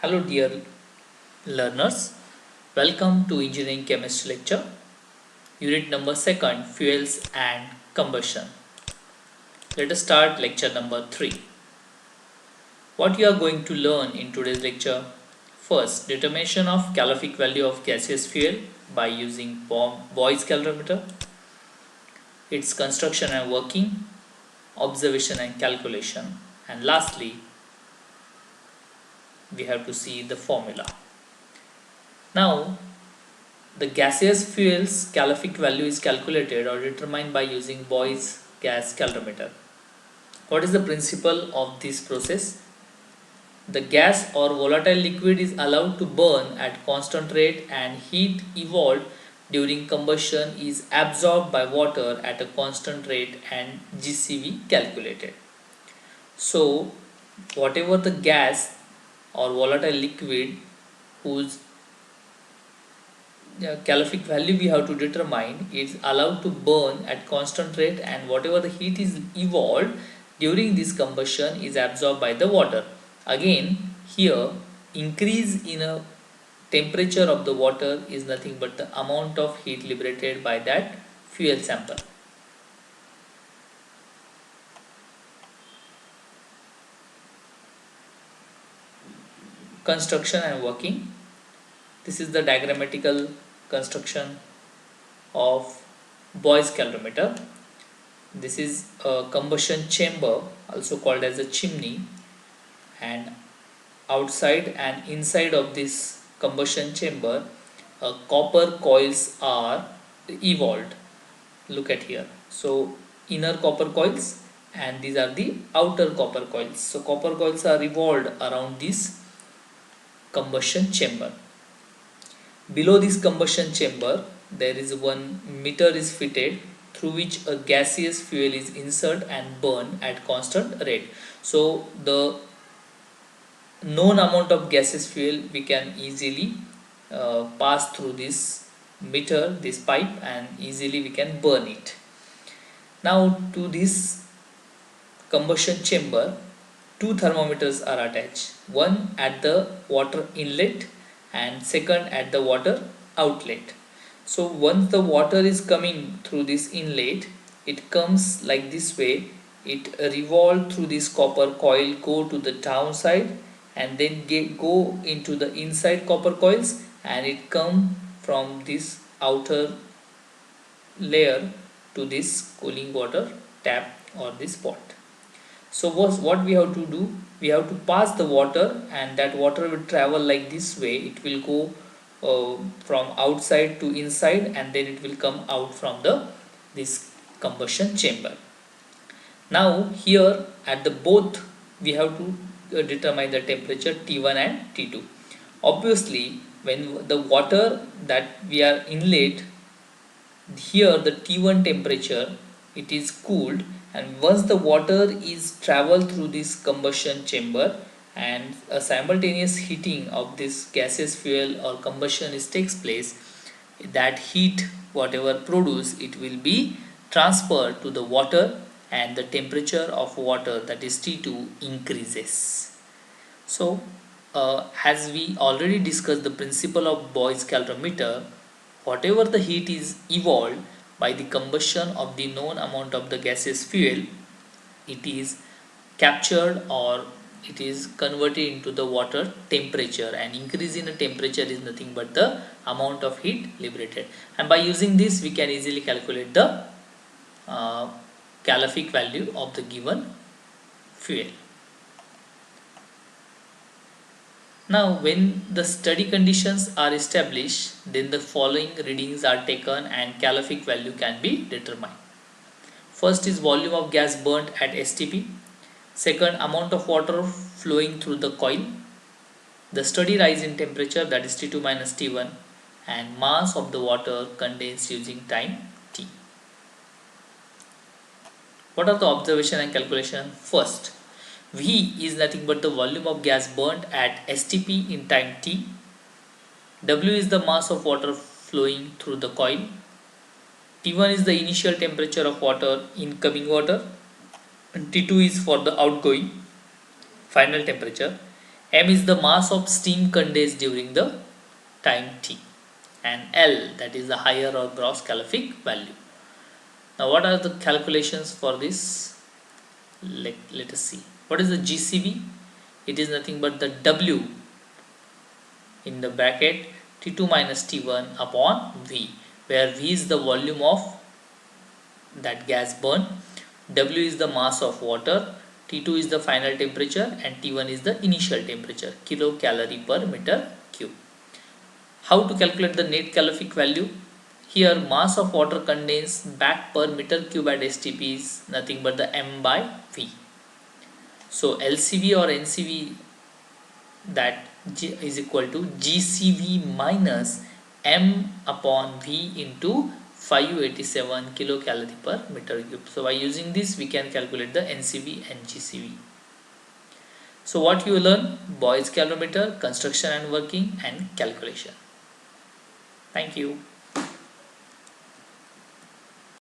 Hello dear learners, welcome to engineering chemistry lecture, unit number 2nd, fuels and combustion. Let us start lecture number 3. What you are going to learn in today's lecture: first, determination of calorific value of gaseous fuel by using Boy's calorimeter, its construction and working, observation and calculation, and lastly we have to see the formula. Now, the gaseous fuel's calorific value is calculated or determined by using Boy's gas calorimeter. What is the principle of this process? The gas or volatile liquid is allowed to burn at constant rate, and heat evolved during combustion is absorbed by water at a constant rate and GCV calculated. So whatever the gas or volatile liquid whose calorific value we have to determine is allowed to burn at constant rate, and whatever the heat is evolved during this combustion is absorbed by the water. Again, here increase in a temperature of the water is nothing but the amount of heat liberated by that fuel sample. Construction and working. This is the diagrammatical construction of Boy's calorimeter. This is a combustion chamber, also called as a chimney, and outside and inside of this combustion chamber copper coils are evolved. Look at here. So inner copper coils and these are the outer copper coils. So copper coils are revolved around this combustion chamber. Below this combustion chamber there is one meter is fitted through which a gaseous fuel is inserted and burned at constant rate. So the known amount of gaseous fuel we can easily pass through this meter, this pipe, and easily we can burn it. Now to this combustion chamber two thermometers are attached, one at the water inlet and second at the water outlet. So once the water is coming through this inlet, it comes like this way, it revolves through this copper coil, go to the downside and then go into the inside copper coils, and it come from this outer layer to this cooling water tap or this pot. So what we have to do, we have to pass the water, and that water will travel like this way. It will go from outside to inside, and then it will come out from the this combustion chamber. Now here at the both we have to determine the temperature T1 and T2. Obviously when the water that we are inlet, here the T1 temperature it is cooled, and once the water is traveled through this combustion chamber and a simultaneous heating of this gaseous fuel or combustion is takes place, that heat whatever produced it will be transferred to the water, and the temperature of water, that is T2, increases. So as we already discussed the principle of Boy's calorimeter, whatever the heat is evolved by the combustion of the known amount of the gaseous fuel, it is captured or it is converted into the water temperature, and increase in the temperature is nothing but the amount of heat liberated. And by using this we can easily calculate the calorific value of the given fuel. Now when the study conditions are established, then the following readings are taken and calorific value can be determined. First is volume of gas burnt at STP. Second, amount of water flowing through the coil. The study rise in temperature, that is T2 minus T1, and mass of the water condensed using time T. What are the observation and calculation? First, V is nothing but the volume of gas burnt at STP in time T. W is the mass of water flowing through the coil. T1 is the initial temperature of water, incoming water, and T2 is for the outgoing final temperature. M is the mass of steam condensed during the time T, and L, that is the higher or gross calorific value. Now what are the calculations for this? Let us see. What is the GCV? It is nothing but the W in the bracket T2 minus T1 upon V, where V is the volume of that gas burn, W is the mass of water, T2 is the final temperature, and T1 is the initial temperature, kilocalorie per meter cube. How to calculate the net calorific value? Here mass of water condensed back per meter cube at STP is nothing but the M by V. So LCV or NCV, that is equal to GCV minus M upon V into 587 kilocalorie per meter cube. So by using this we can calculate the NCV and GCV. So what you learn: Boy's calorimeter, construction and working, and calculation. Thank you.